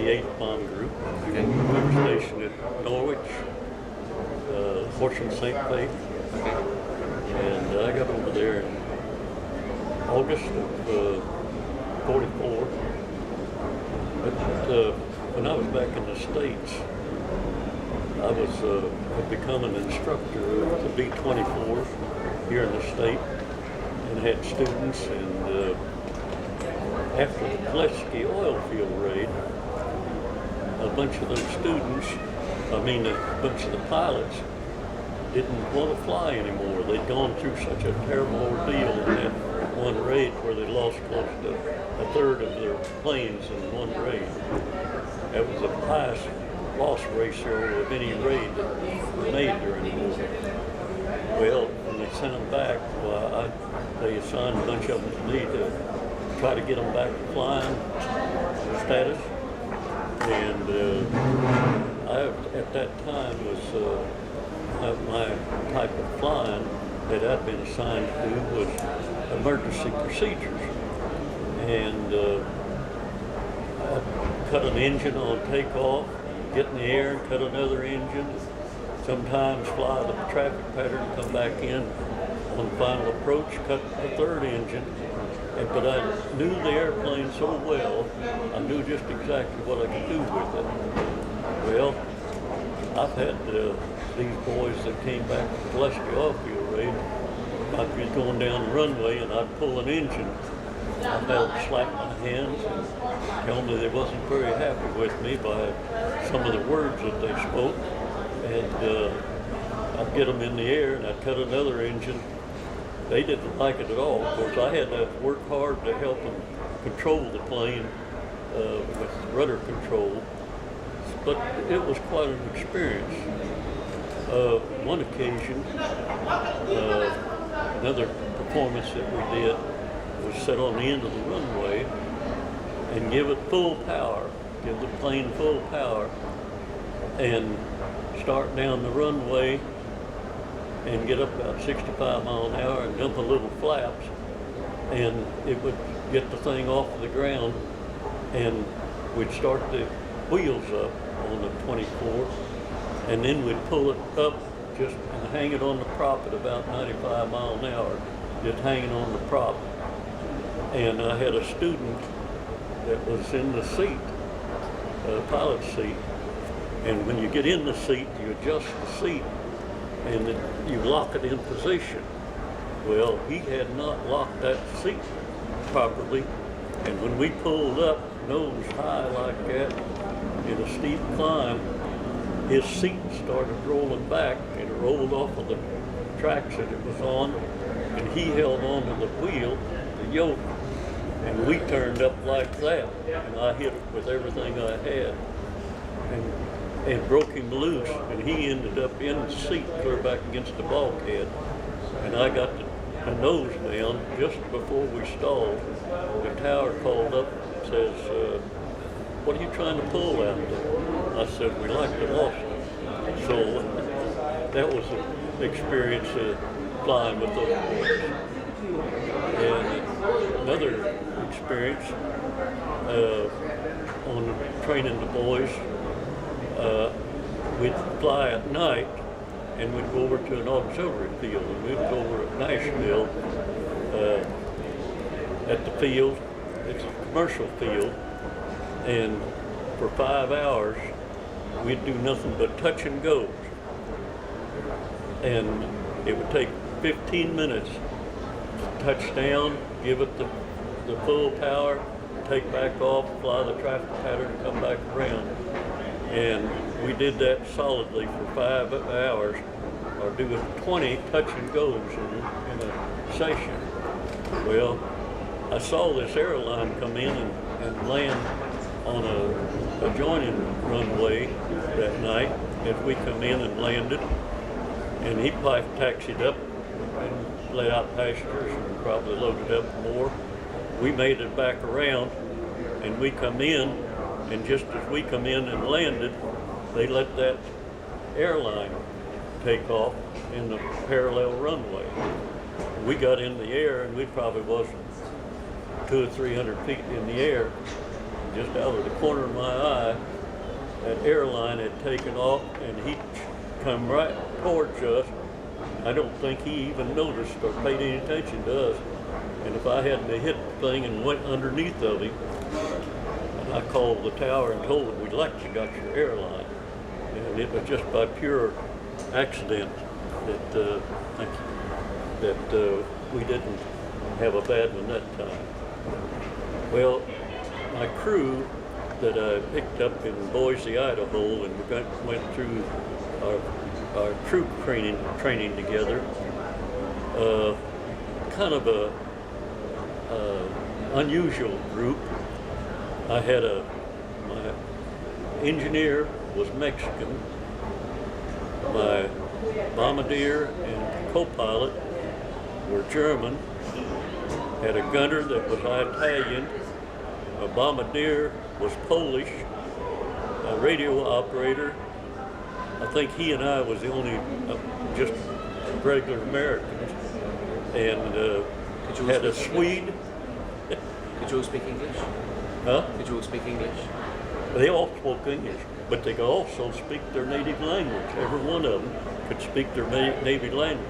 8th Bomb Group. Okay. We were stationed at Norwich, Horsham St. Faith, Okay. and I got over there in August of 44. But when I was back in the States, I had become an instructor of the B-24s here in the state and had students, and after the Pulaski oil field raid, a bunch of those students, a bunch of the pilots, didn't want to fly anymore. They'd gone through such a terrible ordeal in that one raid where they lost close to a third of their planes in one raid. That was the highest loss ratio of any raid that was made during the war. Well, when they sent them back, they assigned a bunch of them to me to try to get them back to flying status. And I, at that time, was my type of flying that I'd been assigned to was emergency procedures. And I'd cut an engine on takeoff, get in the air and cut another engine, sometimes fly the traffic pattern, come back in on final approach, cut the third engine. But I knew the airplane so well, I knew just exactly what I could do with it. Well, I've had these boys that came back from the Pulaski oil field raid. I'd be going down the runway and I'd pull an engine. I'd have them slap my hands and tell me they wasn't very happy with me by some of the words that they spoke. And I'd get them in the air and I'd cut another engine. They didn't like it at all. Of course, I had to work hard to help them control the plane with rudder control, but it was quite an experience. One occasion, another performance that we did was sit on the end of the runway and give it full power, give the plane full power, and start down the runway and get up about 65 miles an hour and dump a little flaps, and it would get the thing off of the ground, and we'd start the wheels up on the 24, and then we'd pull it up just and hang it on the prop at about 95 miles an hour, just hanging on the prop. And I had a student that was in the seat, pilot seat, and when you get in the seat, you adjust the seat and then you lock it in position. Well, he had not locked that seat properly, and when we pulled up nose high like that in a steep climb, his seat started rolling back and it rolled off of the tracks that it was on, and he held onto the wheel, the yoke, and we turned up like that, and I hit it with everything I had and broke him loose, and he ended up in the seat clear back against the bulkhead, and I got the nose down just before we stalled. The tower called up and says, "What are you trying to pull out there?" I said, "We like the lost it." So that was an experience flying with those boys. And another experience on training the boys, we'd fly at night and we'd go over to an auxiliary field, and we would go over at Nashville at the field. It's a commercial field, and for 5 hours we'd do nothing but touch and goes, and it would take 15 minutes to touch down, give it the full power, take back off, fly the traffic pattern, and come back around. And we did that solidly for 5 hours, or do 20 touch and goes in a session. Well, I saw this airline come in and land on a adjoining runway that night as we come in and landed, and he taxied up and let out passengers and probably loaded up more. We made it back around, and we come in, and just as we come in and landed, they let that airline take off in the parallel runway. We got in the air, and we probably wasn't 200 or 300 feet in the air, just out of the corner of my eye, that airline had taken off, and he come right towards us. I don't think he even noticed or paid any attention to us. And if I hadn't hit the thing and went underneath of him, and I called the tower and told them, we'd like you got your airline. And it was just by pure accident that, we didn't have a bad one that time. Well, my crew that I picked up in Boise, Idaho, and we went through our troop training together. Kind of a unusual group. I had my engineer was Mexican. My bombardier and co-pilot were German. Had a gunner that was Italian. A bombardier was Polish. A radio operator, I think he and I was the only just regular Americans. And had a Swede. Did you all speak English? Huh? Did you all speak English? They all spoke English, but they could also speak their native language. Every one of them could speak their native language.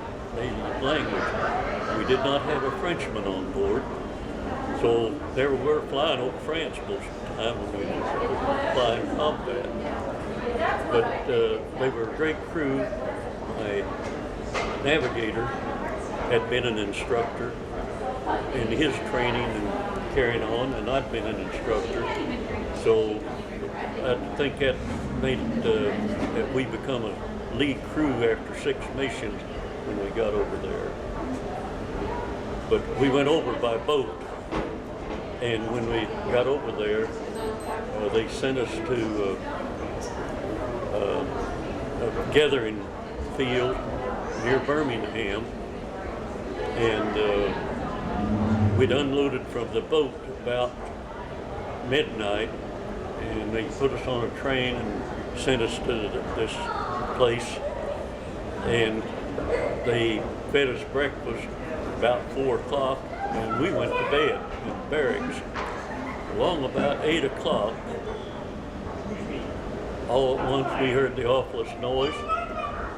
We did not have a Frenchman on board, so there we were flying over France most of the time when we were flying combat. But they were a great crew. My navigator had been an instructor in his training and carrying on, and I'd been an instructor. So I think that made it, that we become a lead crew after 6 missions when we got over there. But we went over by boat, and when we got over there, they sent us to a gathering field near Birmingham, and we'd unloaded from the boat about midnight, and they put us on a train and sent us to this place, and they fed us breakfast about 4 o'clock, and we went to bed in barracks. Along about 8 o'clock, all at once we heard the awfulest noise,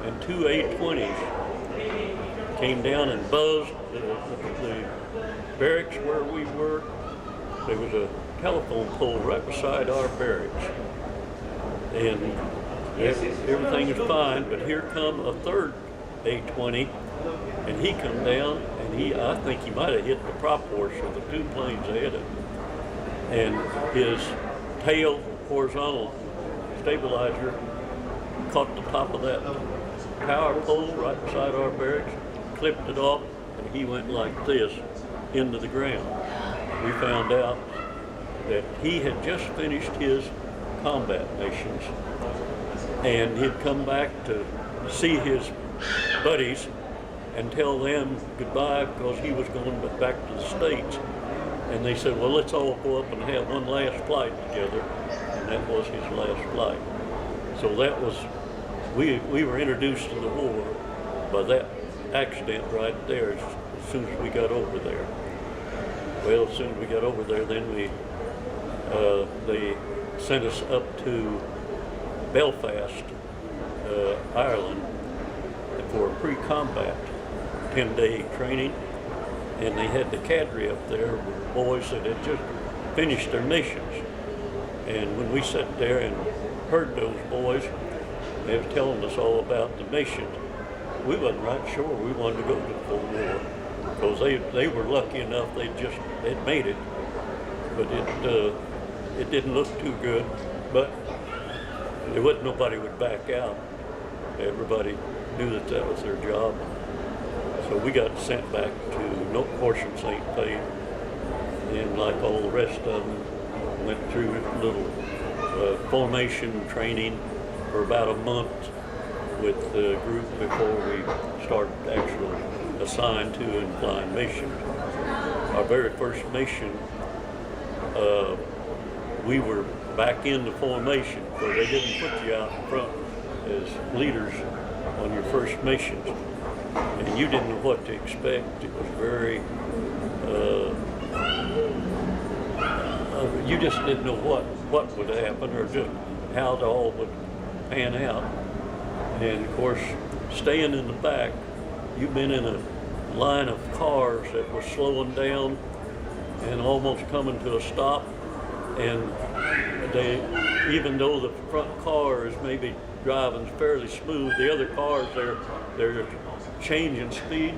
and 2 A-20s came down and buzzed the barracks where we were. There was a telephone pole right beside our barracks, and everything was fine, but here come a third A-20, and he come down, and I think he might have hit the prop horse of the 2 planes ahead of him, and his tail horizontal stabilizer caught the top of that power pole right beside our barracks, clipped it off, and he went like this into the ground. We found out that he had just finished his combat missions, and he'd come back to see his buddies and tell them goodbye because he was going back to the States. And they said, well, let's all go up and have one last flight together. And that was his last flight. So that was, we were introduced to the war by that accident right there as soon as we got over there. Well, as soon as we got over there, then they sent us up to Belfast, Ireland, for a pre-combat 10-day training. And they had the cadre up there with boys that had just finished their missions. And when we sat there and heard those boys, they were telling us all about the missions, we wasn't right sure we wanted to go to the Cold War, because they were lucky enough they'd made it, but it didn't look too good. But there wasn't nobody would back out. Everybody knew that was their job. So we got sent back to Horsham St. Faith, and like all the rest of them, went through a little formation training for about a month with the group before we started actually assigned to and flying missions. Our very first mission, we were back in the formation, because they didn't put you out in front as leaders on your first missions. And you didn't know what to expect. It was very you just didn't know what would happen or just how it all would pan out. And of course, staying in the back, you've been in a line of cars that was slowing down and almost coming to a stop, and they, even though the front car is maybe driving fairly smooth, the other cars they're changing speed.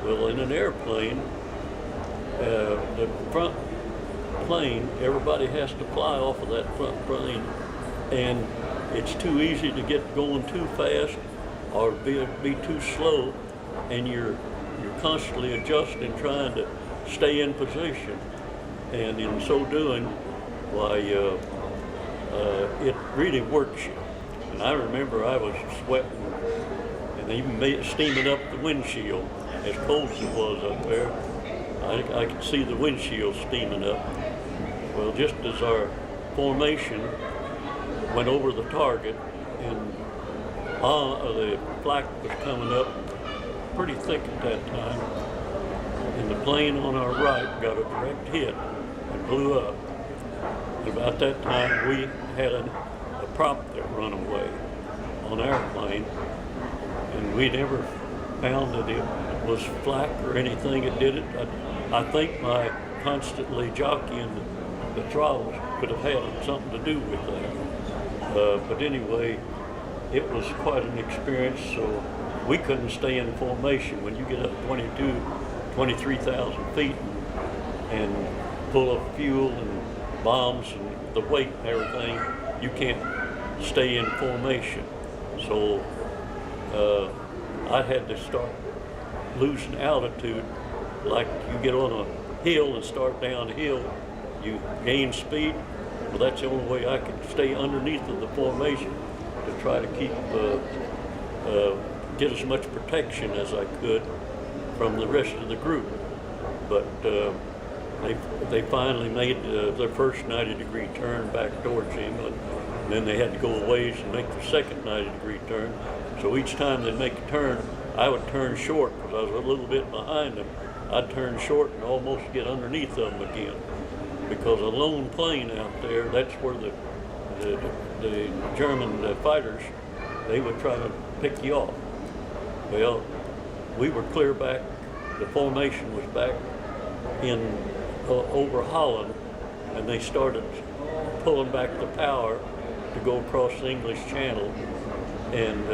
Well, in an airplane, the front plane, everybody has to fly off of that front plane, and it's too easy to get going too fast or be too slow, and you're constantly adjusting, trying to stay in position, and in so doing, why it really works you. And I remember I was sweating and even steaming up the windshield. As cold as it was up there, I could see the windshield steaming up. Well, just as our formation went over the target, and the flak was coming up pretty thick at that time, and the plane on our right got a direct hit and blew up. And about that time, we had a prop that run away on our plane, and we never found that it was flak or anything that did it. I think my constantly jockeying the throttles could have had something to do with that. But anyway, it was quite an experience, so we couldn't stay in formation. When you get up 23,000 feet and full of fuel and bombs and the weight and everything, you can't stay in formation. So I had to start losing altitude. Like you get on a hill and start downhill, you gain speed. Well, that's the only way I could stay underneath of the formation to try to keep get as much protection as I could from the rest of the group. But they finally made their first 90-degree turn back towards England, and then they had to go a ways and make the second 90-degree turn. So each time they'd make a turn, I would turn short because I was a little bit behind them. I'd turn short and almost get underneath of them again, because a lone plane out there, that's where the German fighters, they would try to pick you off. Well, we were clear back. The formation was back in over Holland, and they started pulling back the power to go across the English Channel. And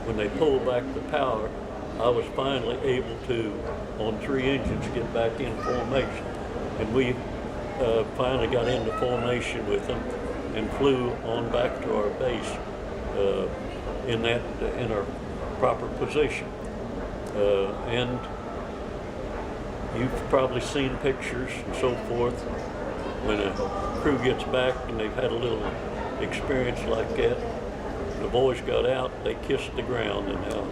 when they pulled back the power, I was finally able to, on 3 engines, get back in formation. And we finally got into formation with them and flew on back to our base in our proper position. And you've probably seen pictures and so forth when a crew gets back and they've had a little experience like that. The boys got out, they kissed the ground, and how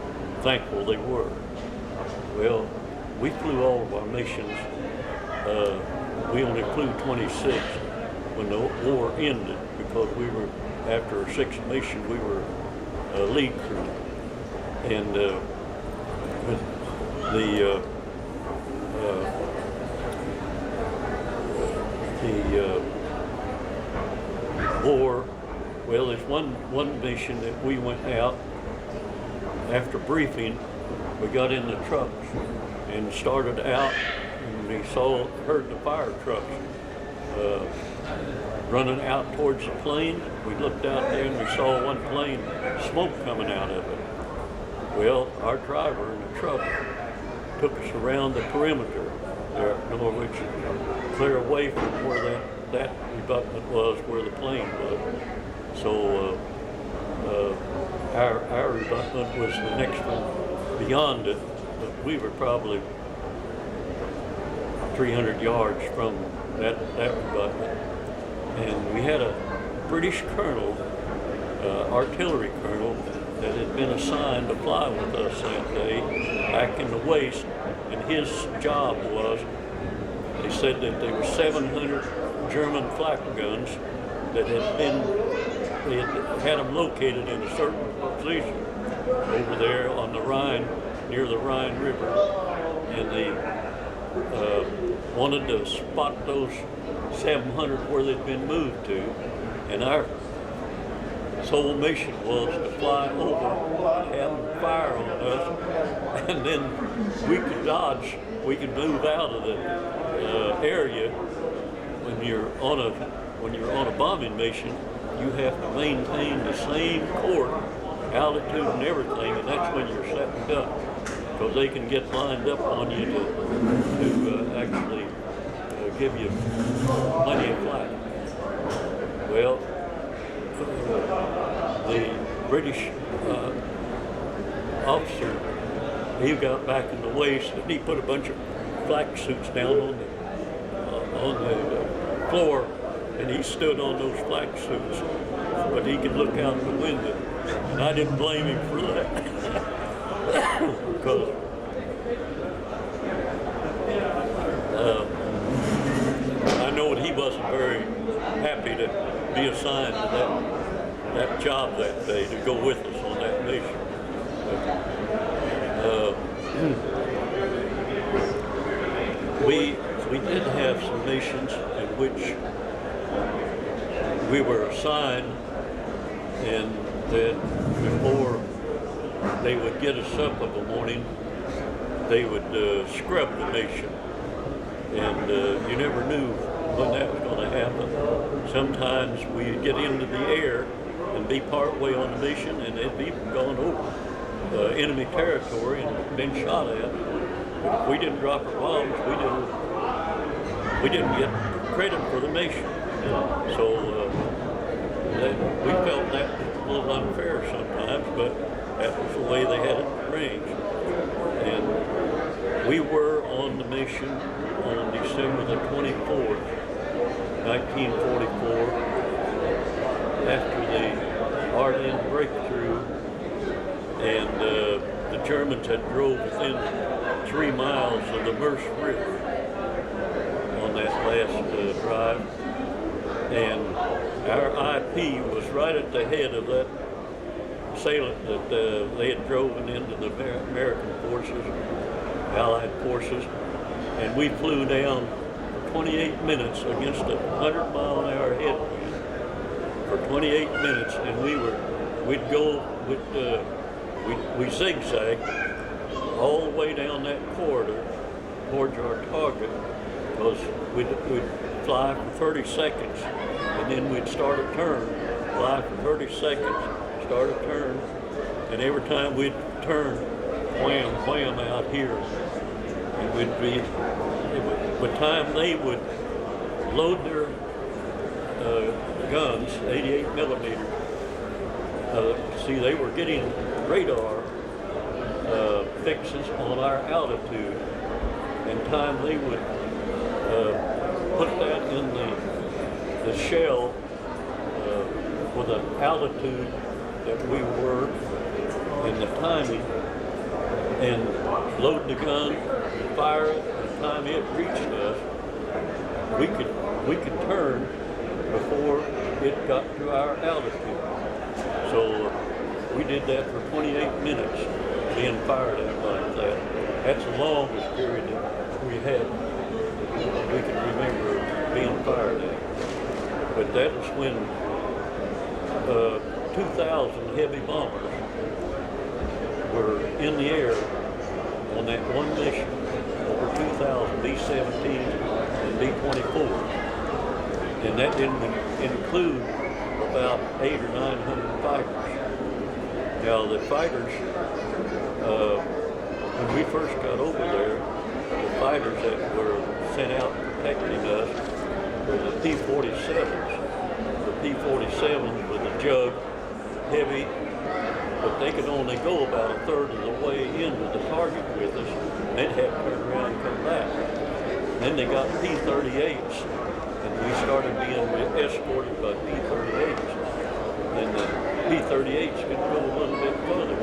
thankful they were. Well, we flew all of our missions. We only flew 26 when the war ended, because we were, after our 6th mission, we were lead crew. And the war, well, there's one mission that we went out after briefing. We got in the trucks and started out, and we heard the fire trucks running out towards the plane. We looked out there and we saw one plane, smoke coming out of it. Well, our driver in the truck took us around the perimeter there at Norwich, clear away from where that rebutment was, where the plane was. So our rebutment was the next one beyond it, but we were probably 300 yards from that rebutment. And we had a British colonel, artillery colonel, that had been assigned to fly with us that day back in the West, and his job was, they said that there were 700 German flak guns that they had them located in a certain position over there on the Rhine, near the Rhine River, and they wanted to spot those 700 where they'd been moved to, and our sole mission was to fly over, have them fire on us, and then we could dodge, we could move out of the area. When you're on a bombing mission, you have to maintain the same course, altitude and everything, and that's when you're setting duck, because they can get lined up on you to actually give you plenty of flight. Well, the British officer, he got back in the waist and he put a bunch of flak suits down on the floor, and he stood on those flak suits, but he could look out the window, and I didn't blame him for that. Because I know that he wasn't very happy to be assigned to that job that day, to go with us on that mission. We did have some missions in which we were assigned, and that before they would get us up in the morning, they would scrub the mission, and you never knew when that was going to happen. Sometimes we'd get into the air and be part way on the mission, and they'd be gone over enemy territory and been shot at. But if we didn't drop our bombs, we didn't get credit for the mission. So we felt that was a little unfair sometimes, but that was the way they had it arranged. And we were on the mission on December the 24th, 1944, after the Ardennes breakthrough, and the Germans had drove within 3 miles of the Merce River on that last drive, and our IP was right at the head of that salient that they had driven into the American forces, Allied forces, and we flew down for 28 minutes against a 100-mile-an-hour headwind for 28 minutes, and we'd go with we zigzagged all the way down that corridor towards our target, because we'd fly for 30 seconds, and then we'd start a turn, fly for 30 seconds, start a turn, and every time we'd turn, wham, wham out here, and we'd be, by the time they would load their guns, 88 millimeter, see, they were getting radar fixes on our altitude, and time they would put that in the shell for the altitude that we were and the timing, and load the gun, fire it, and the time it reached us, we could turn before it got to our altitude. So we did that for 28 minutes, being fired at like that. That's the longest period that we had, we can remember being fired at. But that was when 2,000 heavy bombers were in the air on that one mission, over 2,000 B-17s and B-24. And that didn't include about 800 or 900 fighters. Now the fighters, when we first got over there, the fighters that were sent out protecting us were the P-47s. The P-47s with the jug, heavy, but they could only go about a third of the way into the target with us. They'd have to turn around and come back. Then they got P-38s, and we started being escorted by P-38s. And the P-38s could go a little bit further.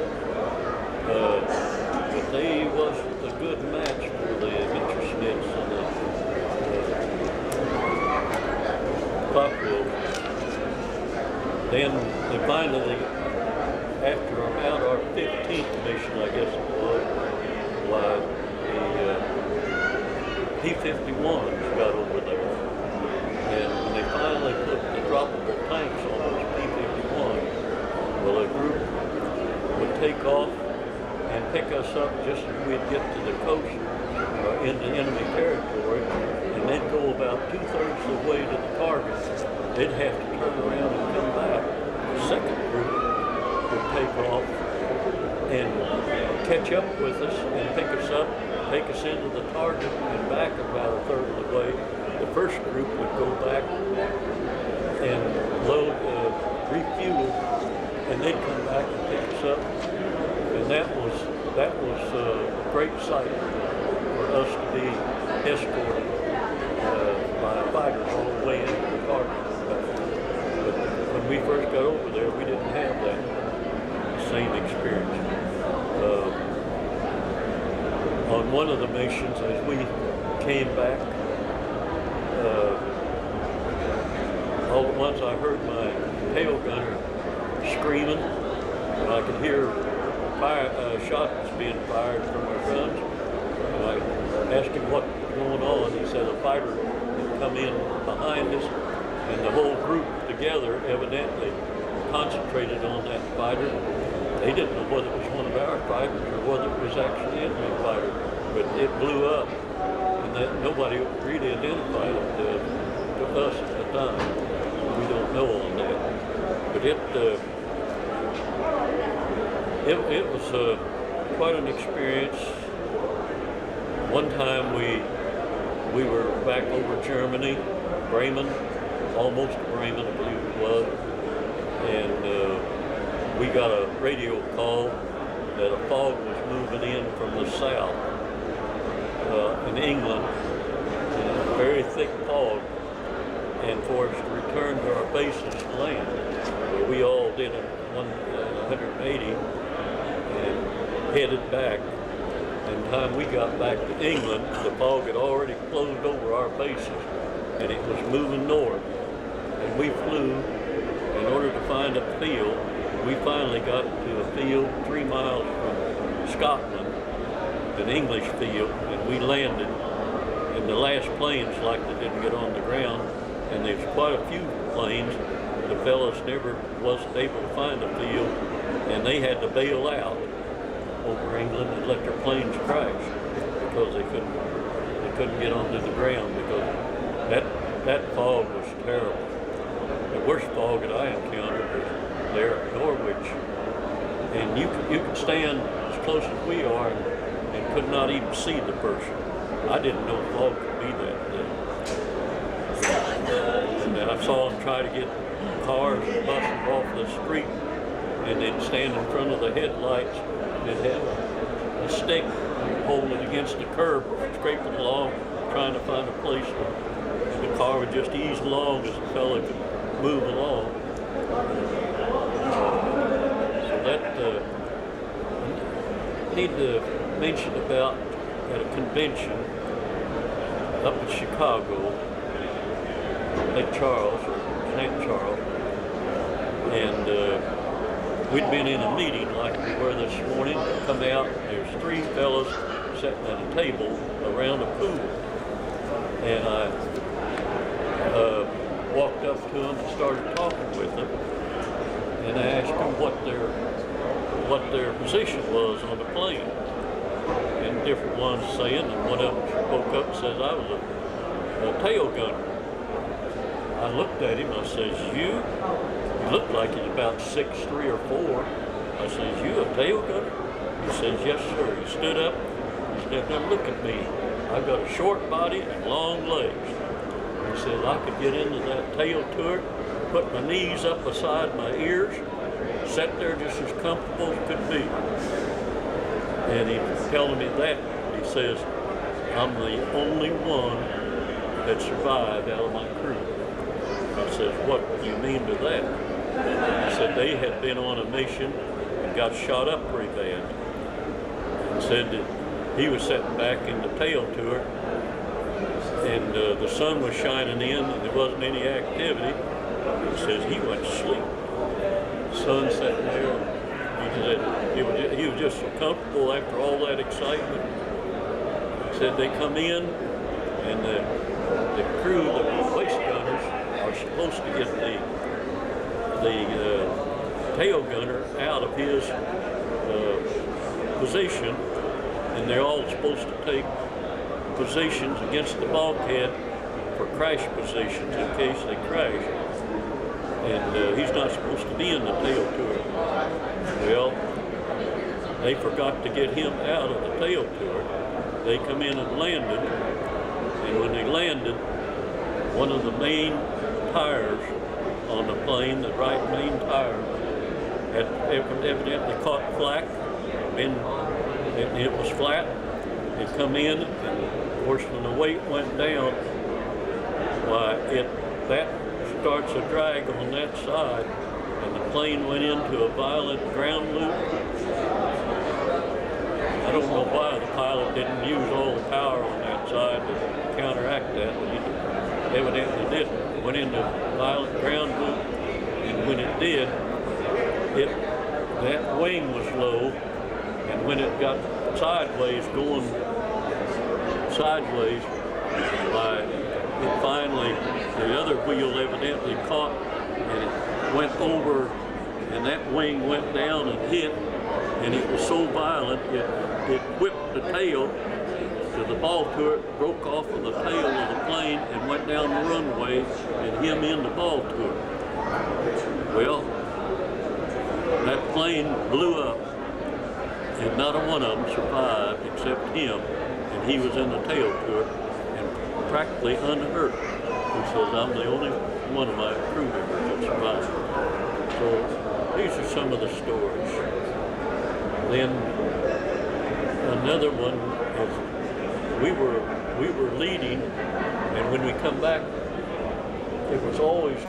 But they wasn't a good match for the Messerschmitts and the Cockrells. Then they finally, after about our 15th mission, I guess it was, the P-51s got over there. take off and pick us up just as we'd get to the coast into enemy territory, and they'd go about 2/3 of the way to the target. They'd have to turn around and come back. The second group would take off and catch up with us and pick us up, take us into the target and back about 1/3 of the way. The first group would go back and load, refuel, and they'd come back and pick us up. And that was a great sight for us to be escorted by fighters all the way into the target. But when we first got over there, we didn't have that same experience. On one of the missions, as we came back, all at once I heard my tail gunner screaming, and I could hear shots being fired from our guns. And I asked him what was going on. He said a fighter had come in behind us, and the whole group together evidently concentrated on that fighter. They didn't know whether it was one of our fighters or whether it was actually an enemy fighter, but it blew up, and that nobody really identified it to us at the time. We don't know on that, but it was quite an experience. One time we were back over Germany, Bremen, almost Bremen, I believe it was, and we got a radio call that a fog was moving in from the south in England, and a very thick fog, and for us to return to our bases to land. So we all did a 180 and headed back. And by the time we got back to England, the fog had already closed over our bases, and it was moving north. And we flew in order to find a field. We finally got to a field 3 miles from Scotland, an English field, and we landed. And the last planes likely didn't get on the ground, and there's quite a few planes. The fellows never wasn't able to find a field, and they had to bail out over England and let their planes crash because they couldn't get onto the ground because that fog was terrible. The worst fog that I encountered was there at Norwich, and you could stand as close as we are and could not even see the person. I didn't know fog could be that thick. And I saw them try to get cars and buses off the street, and they'd stand in front of the headlights. They'd have a stick and hold it against the curb, scrape it along, trying to find a place where the car would just ease along as the fellow could move along. So that I need to mention about at a convention up in Chicago, Lake Charles, or St. Charles, and we'd been in a meeting like we were this morning. Come out, there's 3 fellows sitting at a table around a pool, and I walked up to them and started talking with them, and I asked them what their position was on the plane, and different ones saying, and one of them spoke up and says, I was a tail gunner. I looked at him, I says, you look like he's about 6'3" or 4. I says, you a tail gunner? He says, yes sir. He stood up, he said, now look at me. I've got a short body and long legs. He says, I could get into that tail turret, put my knees up beside my ears, sat there just as comfortable as could be. And he was telling me that. He says, I'm the only one that survived out of my crew. I says, what do you mean by that? He said they had been on a mission and got shot up pretty bad. And said that he was sitting back in the tail turret, and the sun was shining in and there wasn't any activity. He says he went to sleep. The sun sitting there. He said he was just so comfortable after all that excitement. He said they come in, and the crew, the waist gunners, are supposed to get the tail gunner out of his position, and they're all supposed to take positions against the bulkhead for crash positions in case they crash. And he's not supposed to be in the tail turret. Well, they forgot to get him out of the tail turret. They come in and landed, and when they landed, one of the main tires on the plane, the right main tire, had evidently caught flak, and it was flat. It come in, and of course when the weight went down, why that starts a drag on that side, and the plane went into a violent ground loop. I don't know why the pilot didn't use all the power on that side to counteract that, but he evidently didn't. Went into violent ground loop, and when it did, that wing was low, and when it got sideways, going sideways, it finally, the other wheel evidently caught, and it went over, and that wing went down and hit, and it was so violent, it whipped the tail to the ball turret, broke off of the tail of the plane, and went down the runway and him in the ball turret. Well, that plane blew up, and not a one of them survived except him, and he was in the tail turret and practically unhurt. He says, I'm the only one of my crew members that survived. So these are some of the stories. Then another one is we were leading, and when we come back, it was always